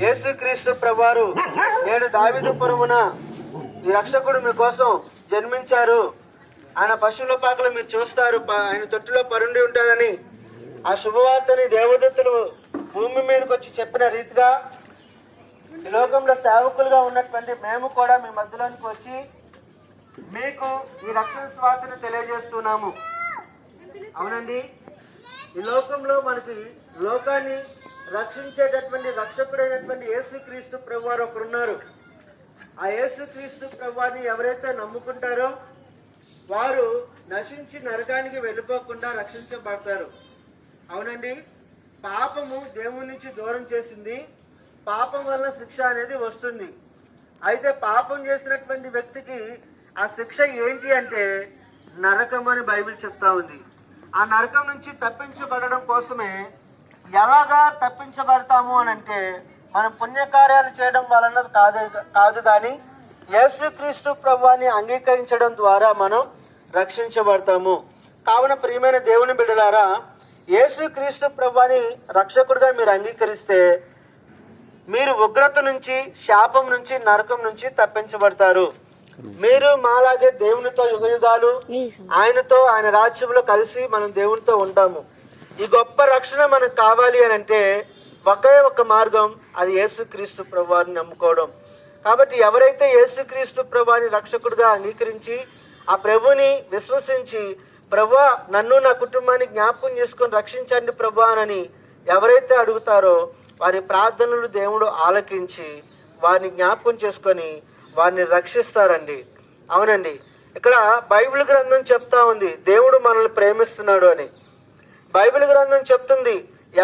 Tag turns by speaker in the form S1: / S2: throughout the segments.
S1: యేసుక్రీస్తు ప్రభువారు నేడు దావీదుపురమున ఈ రక్షకుడు మీ కోసం జన్మించారు, ఆయన పశువుల పాకలు మీరు చూస్తారు, ఆయన తొట్టిలో పరుండి ఉంటారని ఆ శుభవార్తని దేవదూతలు భూమి మీదకి వచ్చి చెప్పిన రీతిగా ఈ లోకంలో సేవకులుగా ఉన్నటువంటి మేము కూడా మీ మధ్యలోనికి వచ్చి మీకు ఈ రక్షణ స్వార్థను తెలియజేస్తున్నాము. అవునండి, ఈ లోకంలో మనకి లోకాన్ని రక్షించేటటువంటి రక్షకుడైనటువంటి యేసుక్రీస్తు ప్రభువారు ఒకరున్నారు. ఆ యేసుక్రీస్తు ప్రభువారిని ఎవరైతే నమ్ముకుంటారో వారు నశించి నరకానికి వెళ్ళిపోకుండా రక్షించబడతారు. అవునండి, పాపము దేవుని నుంచి దూరం చేసింది, పాపం వల్ల శిక్ష అనేది వస్తుంది. అయితే పాపం చేసినటువంటి వ్యక్తికి ఆ శిక్ష ఏంటి అంటే నరకం అని బైబిల్ చెప్తా ఉంది. ఆ నరకం నుంచి తప్పించబడడం కోసమే ఎలాగా తప్పించబడతాము అని అంటే మనం పుణ్యకార్యాలు చేయడం వలన కాదు కానీ యేసుక్రీస్తు ప్రభువాన్ని అంగీకరించడం ద్వారా మనం రక్షించబడతాము. కావున ప్రియమైన దేవుని బిడ్డలారా, యేసుక్రీస్తు ప్రభువాన్ని రక్షకుడిగా మీరు అంగీకరిస్తే మీరు ఉగ్రత నుంచి, శాపం నుంచి, నరకం నుంచి తప్పించబడతారు. మీరు మాలాగే దేవునితో యుగయుగాలు ఆయనతో ఆయన రాజ్యంలో కలిసి మనం దేవునితో ఉంటాము. ఈ గొప్ప రక్షణ మనకు కావాలి అని అంటే ఒకే ఒక మార్గం, అది యేసుక్రీస్తు ప్రభువారిని నమ్ముకోవడం. కాబట్టి ఎవరైతే యేసుక్రీస్తు ప్రభువారిని రక్షకుడిగా అంగీకరించి ఆ ప్రభుని విశ్వసించి ప్రభువా నన్ను నా కుటుంబాన్ని జ్ఞాపకం చేసుకొని రక్షించండి ప్రభువా అని ఎవరైతే అడుగుతారో వారి ప్రార్థనలు దేవుడు ఆలకించి వారిని జ్ఞాపకం చేసుకొని వారిని రక్షిస్తారండి. అవునండి, ఇక్కడ బైబిల్ గ్రంథం చెప్తా ఉంది దేవుడు మనల్ని ప్రేమిస్తున్నాడు అని. బైబిల్ గ్రంథం చెప్తుంది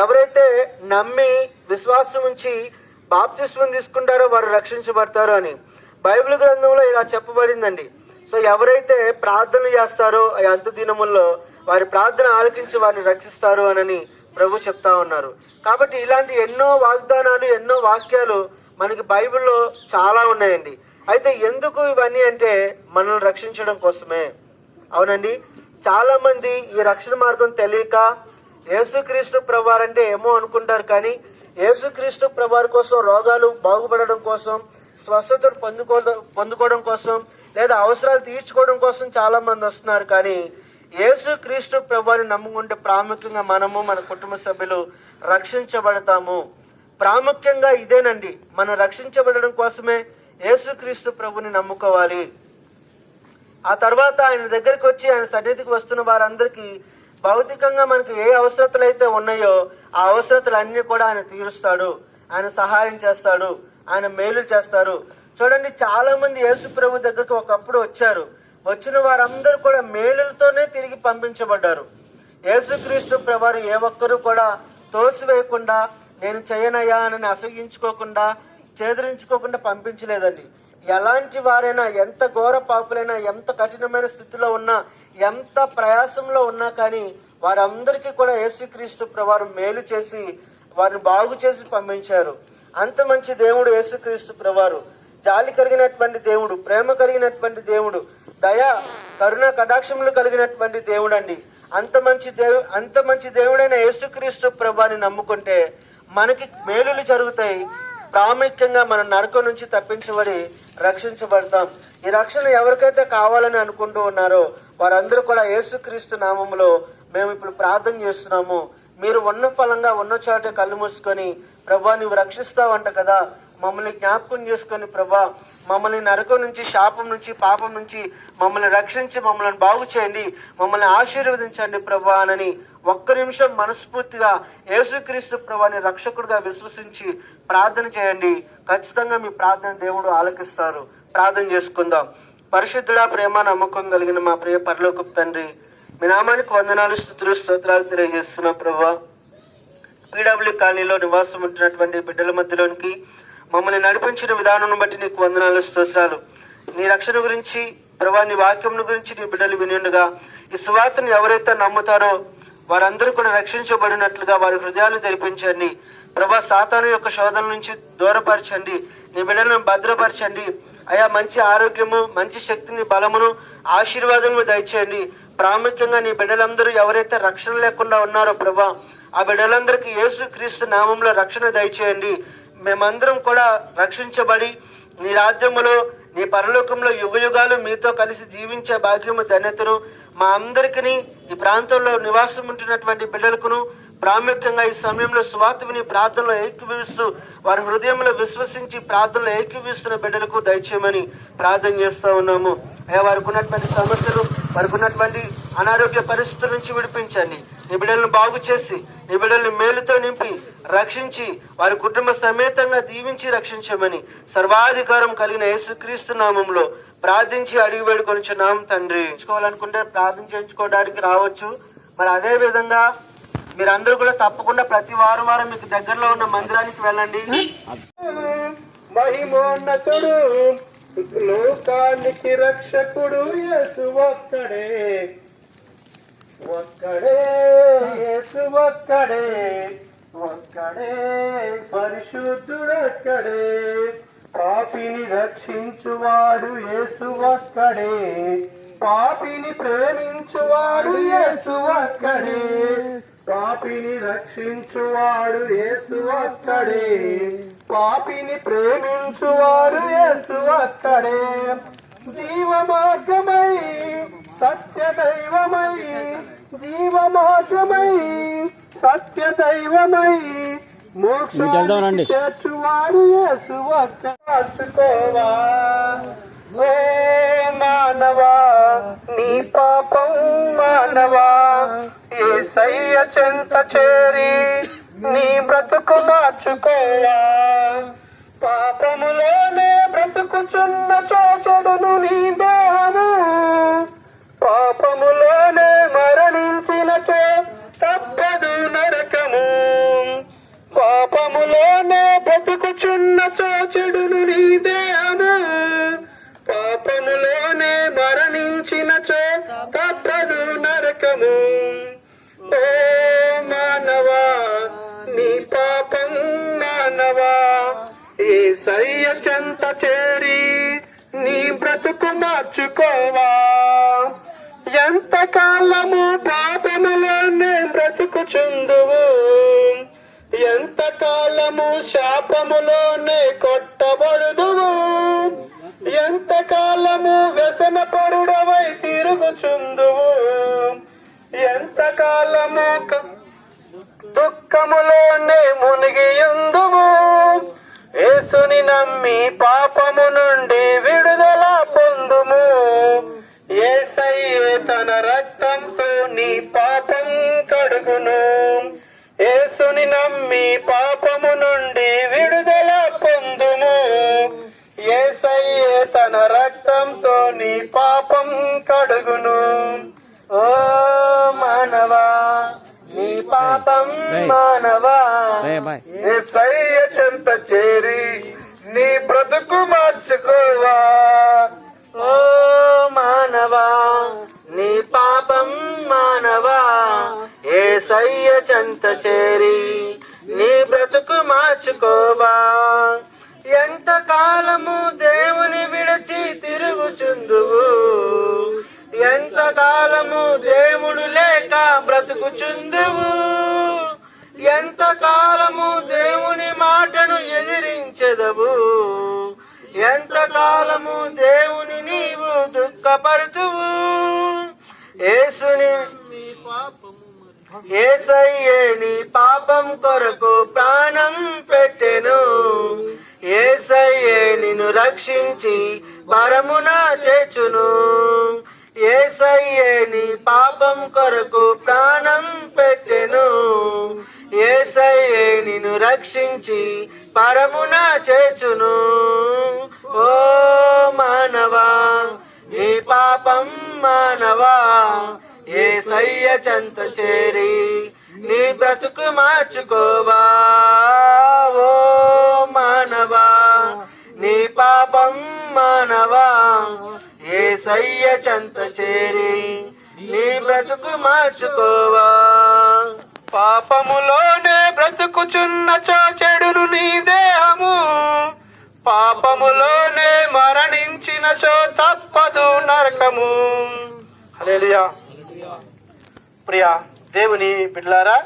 S1: ఎవరైతే నమ్మి విశ్వాసం ఉంచి బాప్తిస్మం తీసుకుంటారో వారు రక్షించబడతారు అని బైబిల్ గ్రంథంలో ఇలా చెప్పబడిందండి. సో ఎవరైతే ప్రార్థన చేస్తారో ఆ అంత దినముల్లో వారి ప్రార్థన ఆలకించి వారిని రక్షిస్తారు అని ప్రభు చెప్తా ఉన్నారు. కాబట్టి ఇలాంటి ఎన్నో వాగ్దానాలు, ఎన్నో వాక్యాలు మనకి బైబిల్లో చాలా ఉన్నాయండి. అయితే ఎందుకు ఇవన్నీ అంటే మనల్ని రక్షించడం కోసమే. అవునండి, చాలా మంది ఈ రక్షణ మార్గం తెలియక యేసుక్రీస్తు ప్రభువారు అంటే ఏమో అనుకుంటారు, కానీ యేసుక్రీస్తు ప్రభువారి కోసం రోగాలు బాగుపడడం కోసం, స్వస్థతను పొందుకోవడం కోసం, లేదా అవసరాలు తీర్చుకోవడం కోసం చాలా మంది వస్తున్నారు. కానీ యేసుక్రీస్తు ప్రభువారిని నమ్ముకుంటే ప్రాముఖ్యంగా మనము మన కుటుంబ సభ్యులు రక్షించబడతాము. ప్రాముఖ్యంగా ఇదేనండి, మనం రక్షించబడడం కోసమే యేసుక్రీస్తు ప్రభుని నమ్ముకోవాలి. ఆ తర్వాత ఆయన దగ్గరికి వచ్చి ఆయన సన్నిధికి వస్తున్న వారందరికీ భౌతికంగా మనకి ఏ అవసరతలు అయితే ఉన్నాయో ఆ అవసరతలన్నీ కూడా ఆయన తీరుస్తాడు, ఆయన సహాయం చేస్తాడు, ఆయన మేలు చేస్తారు. చూడండి, చాలా మంది యేసు ప్రభు దగ్గరకు ఒకప్పుడు వచ్చారు. వచ్చిన వారందరూ కూడా మేలులతోనే తిరిగి పంపించబడ్డారు. యేసుక్రీస్తు ప్రభువారు ఏ ఒక్కరూ కూడా తోసివేయకుండా, నేను చేయనయ్యా అని అసహించుకోకుండా, చేదరించుకోకుండా పంపించలేదండి. ఎలాంటి వారైనా, ఎంత ఘోర పాపులైనా, ఎంత కఠినమైన స్థితిలో ఉన్నా, ఎంత ప్రయాసంలో ఉన్నా కానీ వారందరికీ కూడా యేసుక్రీస్తు ప్రభువారు మేలు చేసి వారిని బాగు చేసి పంపించారు. అంత మంచి దేవుడు యేసుక్రీస్తు ప్రభువారు. జాలి కలిగినటువంటి దేవుడు, ప్రేమ కలిగినటువంటి దేవుడు, దయ, కరుణ, కటాక్షములు కలిగినటువంటి దేవుడు అండి. అంత మంచి దేవుడైన యేసుక్రీస్తు ప్రభువారిని నమ్ముకుంటే మనకి మేలులు జరుగుతాయి. ప్రాముఖ్యంగా మనం నరకం నుంచి తప్పించబడి రక్షించబడతాం. ఈ రక్షణ ఎవరికైతే కావాలని అనుకుంటూ ఉన్నారో వారందరూ కూడా యేసుక్రీస్తు నామములో మేము ఇప్పుడు ప్రార్థన చేస్తున్నాము. మీరు ఉన్న ఫలంగా ఉన్న చోట కళ్ళు మూసుకొని ప్రభా నువ్వు రక్షిస్తావంట కదా, మమ్మల్ని జ్ఞాపకం చేసుకొని ప్రభా మమ్మల్ని నరకం నుంచి, శాపం నుంచి, పాపం నుంచి మమ్మల్ని రక్షించి మమ్మల్ని బాగు చేయండి, మమ్మల్ని ఆశీర్వదించండి ప్రభా అని ఒక్క నిమిషం మనస్ఫూర్తిగా యేసుక్రీస్తు ప్రభుని రక్షకుడిగా విశ్వసించి ప్రార్థన చేయండి. ఖచ్చితంగా మీ ప్రార్థన దేవుడు ఆలకిస్తారు. ప్రార్థన చేసుకుందాం. పరిశుద్ధుడా, ప్రేమ, నమ్మకం కలిగిన మా ప్రియ పరలోకపు తండ్రి, మీ నామానికి వందనాలు, స్తుతులు, స్తోత్రాలు తెలియజేస్తున్నా ప్రభా. పీడబ్ల్యూ కాలనీలో నివాసం ఉంటున్నటువంటి బిడ్డల మధ్యలోనికి మమ్మల్ని నడిపించిన విధానం బట్టి నీకు వందనాలు, స్తోత్రాలు. నీ రక్షణ గురించి ప్రభా, నీ వాక్యం గురించి నీ బిడ్డలు వినిండుగా ఈ సువార్తను ఎవరైతే నమ్ముతారో వారందరూ కూడా రక్షించబడినట్లుగా వారి హృదయాలు తెరిపించండి ప్రభా. సాతాను యొక్క శోధన నుంచి దూరపరచండి, నీ బిడ్డలను భద్రపరచండి అయా. మంచి ఆరోగ్యము, మంచి శక్తిని, బలమును, ఆశీర్వాదము దయచేయండి. ప్రాముఖ్యంగా నీ బిడ్డలందరూ ఎవరైతే రక్షణ లేకుండా ఉన్నారో ప్రభా, ఆ బిడ్డలందరికీ యేసుక్రీస్తు నామంలో రక్షణ దయచేయండి. మేమందరం కూడా రక్షించబడి నీ రాజ్యములో నీ పరలోకంలో యుగయుగాలు మీతో కలిసి జీవించే భాగ్యము ధన్యతను మా అందరికీ ఈ ప్రాంతంలో నివాసం ఉంటున్నటువంటి బిడ్డలకును ప్రాముఖ్యంగా ఈ సమయంలో సువార్త విని ప్రార్థనలో ఏకీభవిస్తూ వారి హృదయంలో విశ్వసించి ప్రార్థనలో ఏకీభవిస్తున్న బిడ్డలకు దయచేయమని ప్రార్థన చేస్తూ ఉన్నాము. అయ్యా, వారికి ఉన్నటువంటి సమస్యలు, వారికి ఉన్నటువంటి అనారోగ్య పరిస్థితుల నుంచి విడిపించండి. నీ బిడ్డలను బాగు చేసి నీ బిడ్డలను మేలుతో నింపి రక్షించి వారి కుటుంబ సమేతంగా దీవించి రక్షించమని సర్వాధికారం కలిగిన యేసుక్రీస్తు నామంలో ప్రార్థించి అడిగి వేడుకొనిచున్నాం తండ్రి. చేయించుకోవాలనుకుంటే ప్రార్థన చేయించుకోవడానికి రావచ్చు. మరి అదే విధంగా మీరందరూ కూడా తప్పకుండా ప్రతి వారం మీకు దగ్గరలో ఉన్న మందిరానికి వెళ్ళండి. మహిమోన్నతుడు లోకానికి రక్షకుడు యేసు ఒక్కడే, ఒక్కడే యేసు ఒక్కడే, ఒక్కడే పరిశుద్ధుడొక్కడే, పాపిని రక్షించువాడు యేసు ఒక్కడే, పాపిని ప్రేమించువాడు యేసు ఒక్కడే, పాపిని రక్షించువాడు యేసు ఒక్కడే, పాపిని ప్రేమించువాడు యేసు ఒక్కడే, జీవమార్గమై సత్య దైవమై, జీవమార్గమై సత్య దైవమై మోక్షాన్ని చేర్చువాడు యేసు ఒక్కడే. ఓ మానవా, నీ పాపం మానవా యేసయ్య చెంత చేరి నీ బ్రతుకు మార్చుకోవా. పాపములోనే బ్రతుకుచున్న చోచెడును నీ దేహము, పాపములోనే మరణించినచో తప్పదు నరకము. పాపములోనే బ్రతుకుచున్న చోచెడును నీ దేహము, పాపములోనే మరణించినచో తప్పదు నరకము. ఓ మానవా, నీ పాపం మానవా యేసయ్య చెంత చేరి నీ బ్రతుకు మార్చుకోవా. ఎంతకాలము పాపములోనే బ్రతుకుచుందువు, ఎంతకాలము శాపములోనే కొట్టబడుదువు, ఎంతకాలము వ్యసనపరుడవై తిరుగుచుందువు, ఎంతకాలము దుఃఖములోనే మునిగియుందువు. యేసుని నమ్మి పాపము నుండి విడుదల పొందుము. యేసయ్యే తన రక్తంతో నీ పాపం కడుగును. యేసుని నమ్మి పాపము నుండి విడుదల పొందుము. యేసయ్యే తన రక్తంతో నీ పాపం కడుగును. ఓ మానవా, నీ పాపం మానవా యేసయ్య చెంత చేరి నీ బ్రతుకు మార్చుకోవా. ఓ మానవా, నీ పాపం మానవా యేసయ్య చెంత చేరి నీ బ్రతుకు మార్చుకోవా. ఎంతకాలము దేవుని విడిచి తిరుగుచుందువు, ఎంతకాలము దేవుడు లేక బ్రతుకుచుందువు, ఎంతకాలము దేవుని మాటను ఎదిరించెదవు, ఎంతకాలము దేవుని నీవు దుఃఖపరుతువు. యేసయ్యే నీ పాపం కొరకు ప్రాణం పెట్టెను. యేసయ్యే నిన్ను రక్షించి పరమున చేర్చును. యేసయ్యే నీ పాపం కొరకు ప్రాణం పెట్టెను. యేసయ్యే నిన్ను రక్షించి పరమున చేర్చును. ఓ మానవా, నీ పాపం మానవా యేసయ్య చెంత చేరి నీ బ్రతుకు మార్చుకోవా. ఓ మానవా, నీ పాపం మానవా యేసయ్య చెంత చేరి నీ బ్రతుకు మార్చుకోవా. పాపములోనే బ్రతుకుచున్నచో చెడును నీ దేహము, పాపములోనే మరణించినచో తప్పదు నరకము. హల్లెలూయా. ప్రియ దేవుని బిడ్డలారా,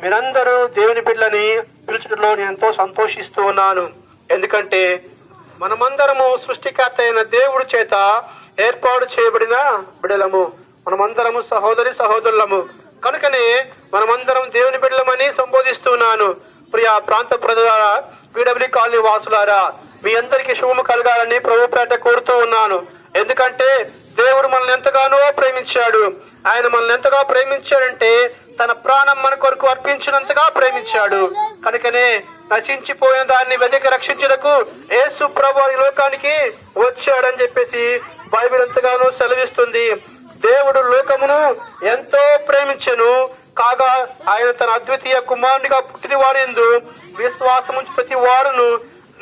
S2: మీరందరూ దేవుని బిడ్డలని పిలుచుటలో నేను ఎంతో సంతోషిస్తూ ఉన్నాను. ఎందుకంటే మనమందరము సృష్టికర్త అయిన దేవుడి చేత ఏర్పాటు చేయబడిన బిడ్డలము. మనమందరము సహోదరి సహోదరులము. కనుకనే మనమందరం దేవుని బిడ్డలమని సంబోధిస్తున్నాను. ప్రియ ప్రాంత ప్రజలారా, పీడబ్ల్యూ కాలనీ వాసులారా, మీ అందరికీ శుభము కలగాలని ప్రభుపేట కోరుతూ ఉన్నాను. ఎందుకంటే దేవుడు మనల్ని ఎంతగానో ప్రేమించాడు. ఆయన మనల్ని ఎంతగా ప్రేమించాడంటే తన ప్రాణం మన కొరకు అర్పించినంతగా ప్రేమించాడు. కనుకనే నశించిపోయిన దాన్ని వెతికి రక్షించుటకు యేసు ప్రభువు ఈ లోకానికి వచ్చాడని చెప్పేసి బైబిల్ ఎంతగానో సెలవిస్తుంది. దేవుడు లోకమును ఎంతో ప్రేమించెను కాగా ఆయన తన అద్వితీయ కుమారునిగా పుట్టిన వాడెందు విశ్వాసము ప్రతి వాడును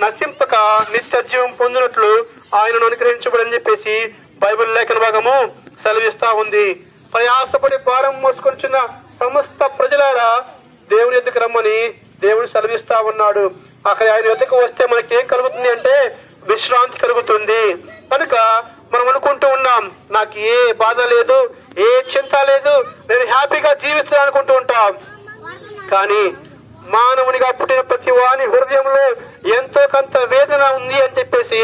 S2: నశింపక నిత్య జీవం పొందినట్లు ఆయనను అనుగ్రహించబడని చెప్పేసి బైబిల్ లేఖన భాగము సెలవిస్తా ఉంది. ప్రయాసపడి భారం మోసుకొచ్చిన సమస్త ప్రజలారా దేవుని ఎద్దుకు రమ్మని దేవుడు సెలవిస్తా ఉన్నాడు. అక్కడ ఆయన ఎద్దుకు వస్తే మనకి ఏం కలుగుతుంది అంటే విశ్రాంతి కలుగుతుంది. కనుక మనం అనుకుంటూ ఉన్నాం, నాకు ఏ బాధ లేదు, ఏ చింత లేదు, నేను హ్యాపీగా జీవిస్తాను అనుకుంటూ ఉంటాం. కానీ మానవునిగా పుట్టిన ప్రతి వాని హృదయంలో ఎంతో కొంత వేదన ఉంది అని చెప్పేసి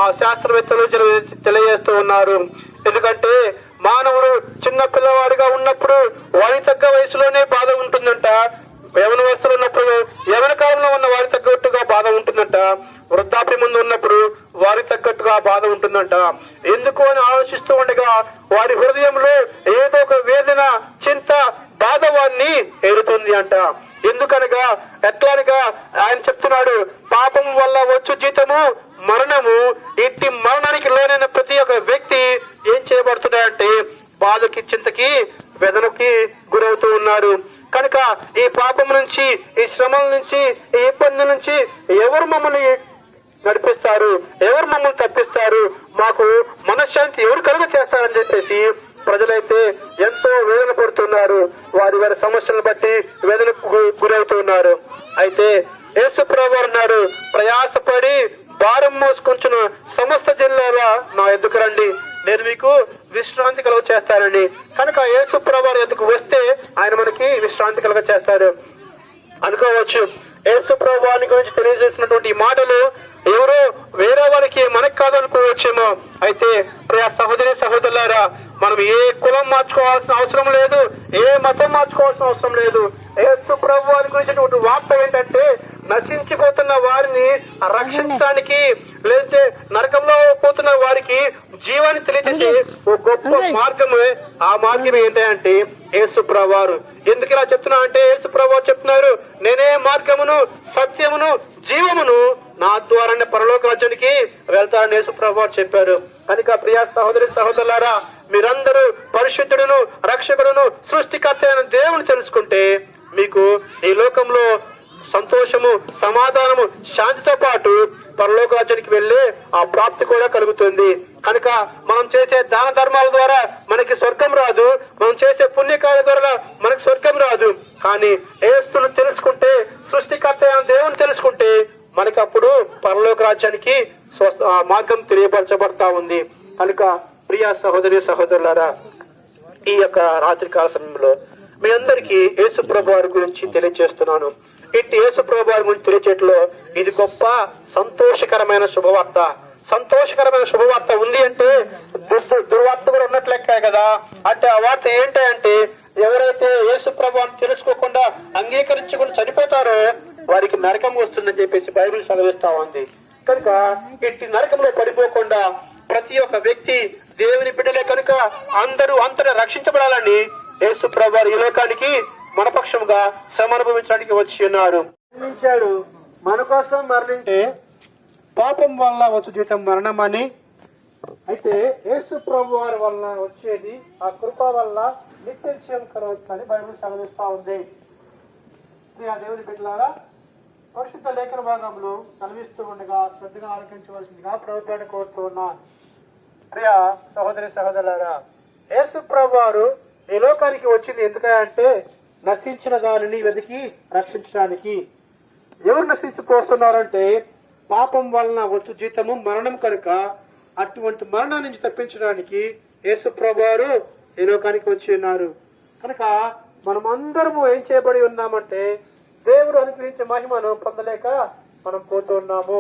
S2: ఆ శాస్త్రవేత్తలు తెలియజేస్తూ ఉన్నారు. ఎందుకంటే మానవుడు చిన్న పిల్లవాడిగా ఉన్నప్పుడు వారి తగ్గ వయసులోనే బాధ ఉంటుందంట. యవన వయసులో ఉన్నప్పుడు యవన కాలంలో ఉన్న వారి తగ్గట్టుగా బాధ ఉంటుందంట. వృద్ధాప్య ముందు ఉన్నప్పుడు వారి తగ్గట్టుగా బాధ ఉంటుందంట. ఎందుకు అని ఆలోచిస్తూ ఉండగా వారి హృదయంలో ఏదో ఒక వేదన, చింత, బాధ వారిని ఏరుతుంది అంట. ఎందుకనగా ఎట్లానగా ఆయన చెప్తున్నాడు, పాపం వల్ల వచ్చు జీతము మరణము. ఇట్టి మరణానికి లోనైన ప్రతి ఒక్క వ్యక్తి ఏం చేయబడుతున్నాడంటే బాధకి, చింతకి, వేదనకి గురవుతూ ఉన్నారు. కనుక ఈ పాపం నుంచి, ఈ శ్రమల నుంచి, ఈ ఇబ్బందుల నుంచి ఎవరు మమ్మల్ని నడిపిస్తారు, ఎవరు మమ్మల్ని తప్పిస్తారు, మాకు మనశ్శాంతి ఎవరు కలుగ చేస్తారని చెప్పేసి ప్రజలైతే ఎంతో వేదన పడుతున్నారు. వారి వారి సమస్యలను బట్టి వేదనకు గురవుతున్నారు. అయితే యేసు ప్రభువు అన్నాడు, ప్రయాసపడి భారం మోసుకొంచున్న సమస్త జిల్లాలో నా ఎద్దుకు రండి, నేను మీకు విశ్రాంతి కలుగ చేస్తానండి. కనుక యేసు ప్రభువు ఎద్దుకు వస్తే ఆయన మనకి విశ్రాంతి కలుగ చేస్తారు అనుకోవచ్చు. యేసు ప్రభువాని గురించి తెలియజేసినటువంటి ఈ మాటలు ఎవరో వేరే వారికి మనకు కాదు అనుకోవచ్చేమో. అయితే ప్రియ సహోదరి సహోదరులారా, మనం ఏ కులం మార్చుకోవాల్సిన అవసరం లేదు, ఏ మతం మార్చుకోవాల్సిన అవసరం లేదు. యేసు ప్రభువాని గురించినటువంటి వార్త ఏంటంటే నశించిపోతున్న వారిని రక్షించడానికి, లేదంటే నరకంలో పోతున్న వారికి జీవాన్ని తెలియజేసే ఒక గొప్ప మార్గమే. ఆ మార్గం ఏంటంటే యేసు ప్రభువారు. ఎందుకు ఇలా చెప్తున్నా అంటే యేసు ప్రభువారు చెప్తున్నారు, నేనే మార్గమును, సత్యమును, జీవమును, నా ద్వారానే పరలోక రాజ్యానికి వెళ్తారని యేసు ప్రభువారు చెప్పారు. కనుక ప్రియ సహోదరి సహోదరులారా, మీరందరూ పరిశుద్ధుడును, రక్షకుడును, సృష్టికర్త అయిన దేవుని తెలుసుకుంటే మీకు ఈ లోకంలో సంతోషము, సమాధానము, శాంతితో పాటు పరలోక రాజ్యానికి వెళ్లే ఆ ప్రాప్తి కూడా కలుగుతుంది. కనుక మనం చేసే దాన ధర్మాల ద్వారా మనకి స్వర్గం రాదు, మనం చేసే పుణ్యకార్యాల ద్వారా మనకి స్వర్గం రాదు. కానీ యేసును తెలుసుకుంటే, సృష్టికర్త అయిన దేవుని తెలుసుకుంటే మనకి అప్పుడు పరలోక రాజ్యానికి మార్గం తెలియపరచబడతా ఉంది. కనుక ప్రియ సహోదరి సహోదరులారా, ఈ యొక్క రాత్రికాల సమయంలో మీ అందరికీ యేసు ప్రభువారి గురించి తెలియజేస్తున్నాను. ఇట్టి యేసు ప్రభువారి గురించి తెలియచేట్లో ఇది గొప్ప సంతోషకరమైన శుభవార్త. సంతోషకరమైన శుభవార్త ఉంది అంటే దుర్వార్త కూడా ఉన్నట్లు లెక్కే కదా. అంటే ఆ వార్త ఏంటంటే ఎవరైతే యేసు ప్రభువాన్ని తెలుసుకోకుండా అంగీకరించకుండా చనిపోతారో వారికి నరకం వస్తుందని చెప్పేసి బైబిల్ సెలవిస్తా ఉంది. కనుక ఇట్టి నరకంలో పడిపోకుండా ప్రతి ఒక్క వ్యక్తి దేవుని బిడ్డలే కనుక అందరూ అంతటా రక్షించబడాలని యేసు ప్రభువారు ఈ లోకానికి మన పక్షంగా శ్రమ అనుభవించడానికి వచ్చి ఉన్నారు.
S1: మరణించాడు, మన కోసం మరణించే
S2: పాపం వల్ల వచ్చు జీతం మరణం అని.
S1: అయితే యేసు ప్రభువారి వల్ల వచ్చేది ఆ కృప వల్ల నిత్య జీవం కలవచ్చు అని బైబిల్ సెలవిస్తా ఉంది. ఆ దేవుని బిడ్డలారా, పరిశుద్ధ లేఖన భాగంలో సెలవిస్తూ ఉండగా శ్రద్ధగా ఆలోచించవలసిందిగా ప్రభుత్వాన్ని కోరుతూ ఉన్నాను. ప్రియ సహోదరి సహోదరులారా, యేసు ప్రభువారు ఈ లోకానికి వచ్చింది ఎందుకంటే నశించిన దానిని వెతికి రక్షించడానికి. ఎవరు నశించిపోతున్నారంటే పాపం వలన వచ్చు జీతము మరణం కనుక అటువంటి మరణం నుంచి తప్పించడానికి యేసు ప్రభువారు ఈ లోకానికి వచ్చి ఉన్నారు. కనుక
S2: మనం అందరము ఏం చేయబడి ఉన్నామంటే దేవుడు అనుగ్రహించే మహిమను పొందలేక మనం పోతూ ఉన్నాము.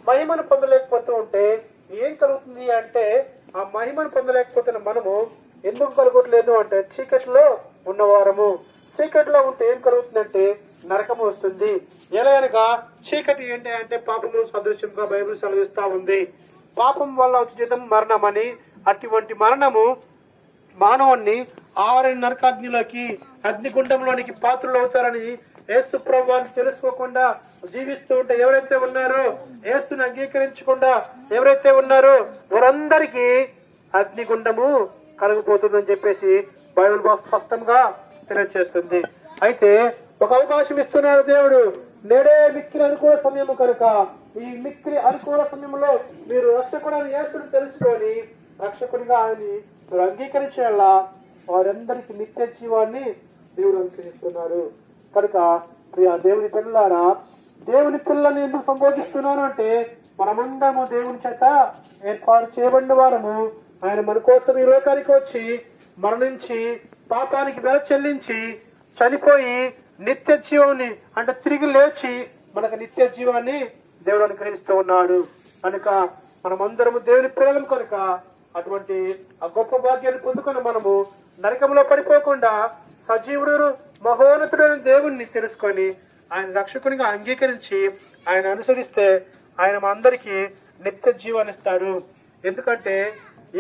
S2: మహిమను పొందలేకపోతూ ఉంటే ఏం కలుగుతుంది అంటే, ఆ మహిమను పొందలేకపోతున్న మనము ఎందుకు కలగట్లేదు అంటే చీకటిలో ఉన్నవారము. చీకటిలో ఉంటే ఏం కలుగుతుందంటే నరకము వస్తుంది. ఎలాగనగా చీకటి ఏంటి అంటే పాపము సదృశ్యంగా బైబిల్ సెలవిస్తా ఉంది. పాపం వల్ల ఉచితం మరణమని, అటువంటి మరణము మానవుణ్ణి ఆరని నరకాగ్నిలోకి అగ్నిగుండంలోనికి పాత్రలు అవుతారని యేసు ప్రభువుని తెలుసుకోకుండా జీవిస్తూ ఉంటే ఎవరైతే ఉన్నారో, యేసుని అంగీకరించకుండా ఎవరైతే ఉన్నారో వారందరికీ అగ్నిగుండము కలగబోతుందని చెప్పేసి బైబిల్ స్పష్టంగా తెలియజేస్తుంది. అయితే ఒక అవకాశం ఇస్తున్నారు దేవుడు. నేడే మిక్కిలి అనుకూల సమయము కనుక ఈ మిక్కిలి అనుకూల సమయంలో మీరు రక్షకుడని యేసుని తెలుసుకొని రక్షకుడిగా ఆయన్ని మీరు అంగీకరించేలా వారందరికీ నిత్య జీవాన్ని దేవుడు అనుగ్రహిస్తున్నారు. కనుక ప్రియా దేవుని పిల్లలారా, దేవుని పిల్లల్ని ఎందుకు సంబోధిస్తున్నాను అంటే మనమందరము దేవుని చేత ఏర్పాటు చేయబడిన వారము. ఆయన మన కోసం ఈ లోకానికి వచ్చి మరణించి పాపానికి వెల చెల్లించి చనిపోయి నిత్య జీవాన్ని అంటే తిరిగి లేచి మనకు నిత్య జీవాన్ని దేవుడు అనుగ్రహిస్తూ ఉన్నాడు. కనుక మనమందరము దేవుని పిల్లలం కనుక అటువంటి ఆ గొప్ప భాగ్యాన్ని పొందుకొని మనము నరకంలో పడిపోకుండా సజీవుడు మహోన్నతుడైన దేవుణ్ణి తెలుసుకొని ఆయన రక్షకునిగా అంగీకరించి ఆయన అనుసరిస్తే ఆయన మా అందరికీ నిత్య జీవాన్ని ఇస్తాడు. ఎందుకంటే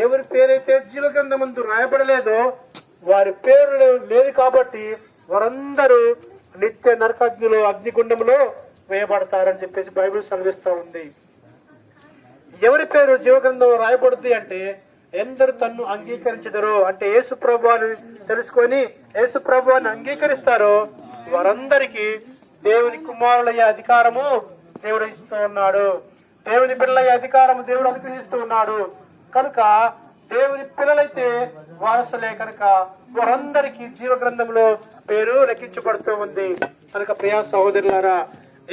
S2: ఎవరి పేరైతే జీవ గ్రంథమందు రాయబడలేదో వారి పేరు లేదు కాబట్టి వారందరూ నిత్య నరకాగ్నిలో అగ్నిగుండంలో వేయబడతారని చెప్పేసి బైబిల్ సెలవిస్తూ ఉంది. ఎవరి పేరు జీవ గ్రంథంలో రాయబడుద్ది అంటే ఎందరు తన్ను అంగీకరించదరో అంటే యేసు ప్రభువుని తెలుసుకొని యేసు ప్రభువుని అంగీకరిస్తారో వారందరికీ దేవుని కుమారులయ్యే అధికారము దేవుడు ఇస్తూ ఉన్నాడు. దేవుని పిల్లలయ్యే అధికారము దేవుడు అనుగ్రహిస్తూ ఉన్నాడు. కనుక దేవుని పిల్లలైతే వారసులే కనుక వారందరికీ జీవ గ్రంథంలో పేరు లెక్కించబడుతూ ఉంది. కనుక ప్రియా సహోదరులారా,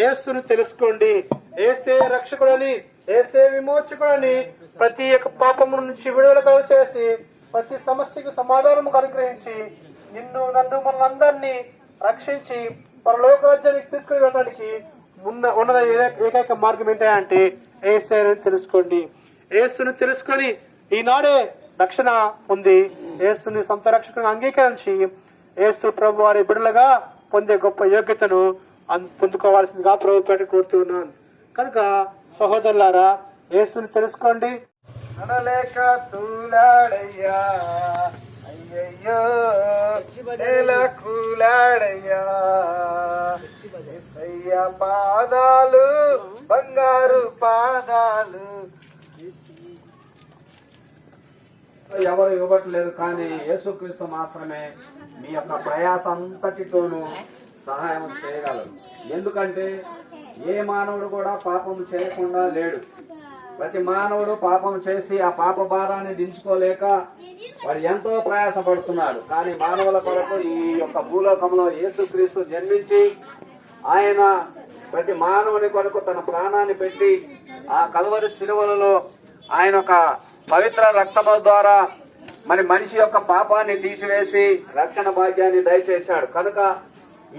S2: యేసును తెలుసుకోండి. యేసే రక్షకుడని, యేసే విమోచకుడని, ప్రతి ఒక్క పాపము నుంచి విడుదల కలుగు చేసి ప్రతి సమస్యకు సమాధానము అనుగ్రహించి నిన్ను నన్ను మనందరినీ రక్షించి పరలోక రాజ్యానికి తీసుకుని వెళ్ళడానికి ఉన్నద ఏకైక మార్గం ఏంటంటే యేసును తెలుసుకోండి. యేసును తెలుసుకొని ఈనాడే రక్షణ ఉంది. యేసుని సొంత రక్షకుని అంగీకరించి యేసు ప్రభు వారి బిడ్డలుగా పొందే గొప్ప యోగ్యతను పొందుకోవాల్సిందిగా ప్రభుత్వాన్ని కోరుతున్నాను. కనుక సహోదరులారా, యేసుని తెలుసుకోండి.
S1: అనలేక తూలాడయ్యా అయ్యయ్యో కూలాడయ్యా యేసయ్య పాదాలు బంగారు పాదాలు.
S3: ఎవరు ఇవ్వట్లేదు, కానీ యేసుక్రీస్తు మాత్రమే మీ యొక్క ప్రయాస అంతటితోనూ సహాయం చేయగలరు. ఎందుకంటే ఏ మానవుడు కూడా పాపం చేయకుండా లేడు. ప్రతి మానవుడు పాపం చేసి ఆ పాప భారాన్ని దించుకోలేక వాడు ఎంతో ప్రయాసపడుతున్నాడు. కానీ మానవుల కొరకు ఈ యొక్క భూలోకంలో యేసుక్రీస్తు జన్మించి ఆయన ప్రతి మానవుని కొరకు తన ప్రాణాన్ని పెట్టి ఆ కల్వరి శిలువలలో ఆయన ఒక పవిత్ర రక్తము ద్వారా మరి మనిషి యొక్క పాపాన్ని తీసివేసి రక్షణ భాగ్యాన్ని దయచేశాడు. కనుక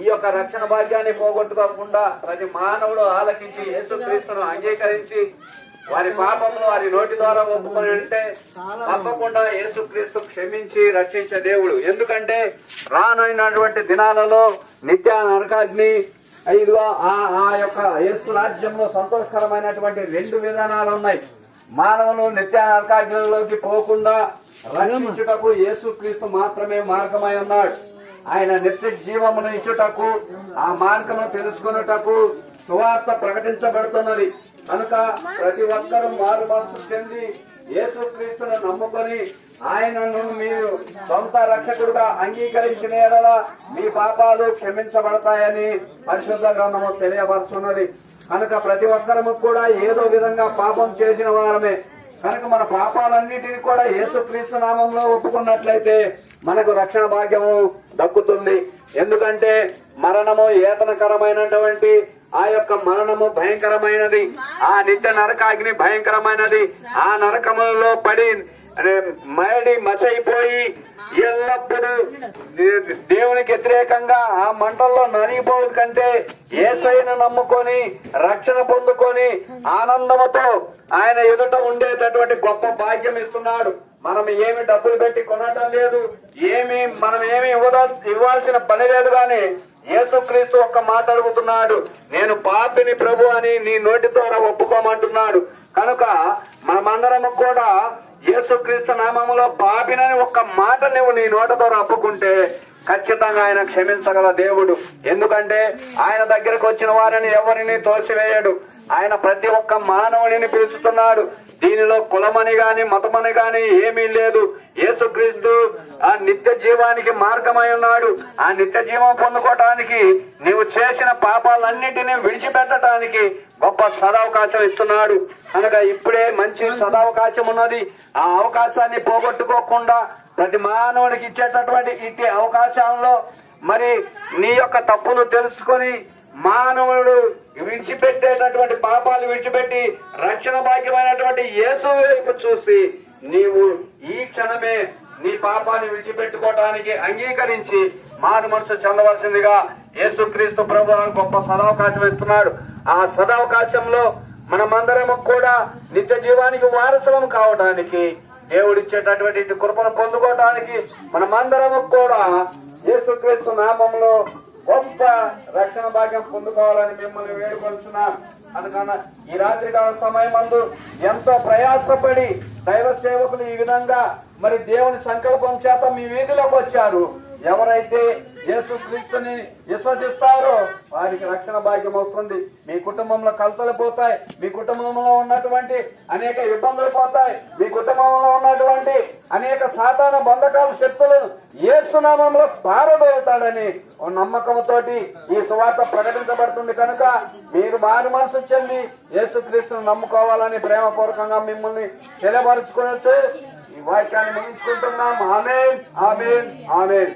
S3: ఈ యొక్క రక్షణ భాగ్యాన్ని పోగొట్టుకోకుండా ప్రతి మానవుడు ఆలకించి యేసుక్రీస్తును అంగీకరించి వారి పాపములు వారి నోటి ద్వారా ఒప్పుకొని ఉంటే తప్పకుండా యేసుక్రీస్తు క్షమించి రక్షించే దేవుడు. ఎందుకంటే రానున్నటువంటి దినాలలో నిత్య నరకాగ్ని, ఇదిగో ఆ యొక్క యేసు రాజ్యంలో సంతోషకరమైనటువంటి 2 విధానాలు ఉన్నాయి. మానవులు నిత్య నరకాగ్నిలోకి పోకుండా రక్షించుటకు యేసుక్రీస్తు మాత్రమే మార్గమై ఉన్నాడు. ఆయన నిత్య జీవమును ఇచ్చుటకు ఆ మార్గము తెలుసుకున్నటకు సువార్త ప్రకటించబడుతున్నది. కనుక ప్రతి ఒక్కరూ మారు మనసు చెంది యేసుక్రీస్తును నమ్ముకొని ఆయనను మీరు సొంత రక్షకుడుగా అంగీకరించిన యెడల మీ పాపాలు క్షమించబడతాయని పరిశుద్ధ గ్రంథము తెలియపరుచున్నది. కనుక ప్రతి ఒక్కరము కూడా ఏదో విధంగా పాపం చేసిన వారమే. కనుక మన పాపాలన్నిటినీ కూడా యేసుక్రీస్తు నామంలో ఒప్పుకున్నట్లయితే మనకు రక్షణ భాగ్యము దక్కుతుంది. ఎందుకంటే మరణము ఏతనకరమైనటువంటి ఆ యొక్క మరణము భయంకరమైనది, ఆ నిత్య నరకాగ్ని భయంకరమైనది. ఆ నరకములలో పడి మడి మసైపోయి ఎల్లప్పుడూ దేవునికి వ్యతిరేకంగా ఆ మంటల్లో నలిగిపోవు కంటే యేసయ్యను నమ్ముకొని రక్షణ పొందుకొని ఆనందముతో ఆయన ఎదుట ఉండేటటువంటి గొప్ప భాగ్యం ఇస్తున్నాడు. మనం ఏమి డబ్బులు పెట్టి కొనటం లేదు, మనం ఏమి ఇవ్వాల్సిన పని లేదు. కానీ యేసుక్రీస్తు ఒక్క మాట అడుగుతున్నాడు, నేను పాపిని ప్రభు అని నీ నోటి ద్వారా ఒప్పుకోమంటున్నాడు. కనుక మనమందరము కూడా యేసుక్రీస్తు నామములో పాపినని ఒక్క మాట నువ్వు నీ నోట ద్వారా ఒప్పుకుంటే ఖచ్చితంగా ఆయన క్షమించగల దేవుడు. ఎందుకంటే ఆయన దగ్గరకు వచ్చిన వారిని ఎవరిని తోసివేయడు. ఆయన ప్రతి ఒక్క మానవుడిని పిలుచుతున్నాడు. దీనిలో కులమని గాని మతమని గాని ఏమీ లేదు. యేసుక్రీస్తు ఆ నిత్య జీవానికి మార్గమై ఉన్నాడు. ఆ నిత్య జీవం పొందుకోవటానికి నీవు చేసిన పాపాలన్నింటినీ విడిచిపెట్టడానికి గొప్ప సదవకాశం ఇస్తున్నాడు. కనుక ఇప్పుడే మంచి సదవకాశం ఉన్నది. ఆ అవకాశాన్ని పోగొట్టుకోకుండా ప్రతి మానవుడికి ఇచ్చేటటువంటి ఇట్టి అవకాశంలో మరి నీ యొక్క తప్పును తెలుసుకొని మానవుడు విడిచిపెట్టేటటువంటి పాపాలు విడిచిపెట్టి రక్షణ భాగ్యమైనటువంటి యేసు వైపు చూసి నీవు ఈ క్షణమే నీ పాపాన్ని విడిచిపెట్టుకోవటానికి అంగీకరించి మారు మనసు చెందవలసిందిగా యేసుక్రీస్తు ప్రభు గొప్ప సదవకాశం ఇస్తున్నాడు. ఆ సదవకాశంలో మనమందరము కూడా నిత్య జీవానికి వారసులం కావడానికి, దేవుడిచ్చేటటువంటి కృపను పొందుకోవటానికి మనమందరము కూడా యేసుక్రీస్తు నామంలో గొప్ప రక్షణ భాగ్యం పొందుకోవాలని మిమ్మల్ని వేడుకొంటున్నాం. అందుకన్నా ఈ రాత్రికాల సమయమందు ఎంతో ప్రయాసపడి దైవ సేవకులు ఈ విధంగా మరి దేవుని సంకల్పం చేత మీ వీధిలోకి వచ్చారు. ఎవరైతే యేసుక్రీస్తుని విశ్వసిస్తారో వారికి రక్షణ భాగ్యం వస్తుంది. మీ కుటుంబంలో కలతలు పోతాయి, మీ కుటుంబంలో ఉన్నటువంటి అనేక ఇబ్బందులు పోతాయి, మీ కుటుంబంలో ఉన్నటువంటి అనేక సాతాన బంధకాల శక్తులను యేసు నామములో పారదోలుతాడని నమ్మకంతోటి ఈ సువార్త ప్రకటించబడుతుంది. కనుక మీరు మారు మనసు చెంది యేసుక్రీస్తును నమ్ముకోవాలని ప్రేమపూర్వకంగా మిమ్మల్ని తెలియపరుచుకోవచ్చు. ఈ వాక్యాన్ని ముగించుకుంటున్నాం. ఆమేన్, ఆమేన్, ఆమేన్.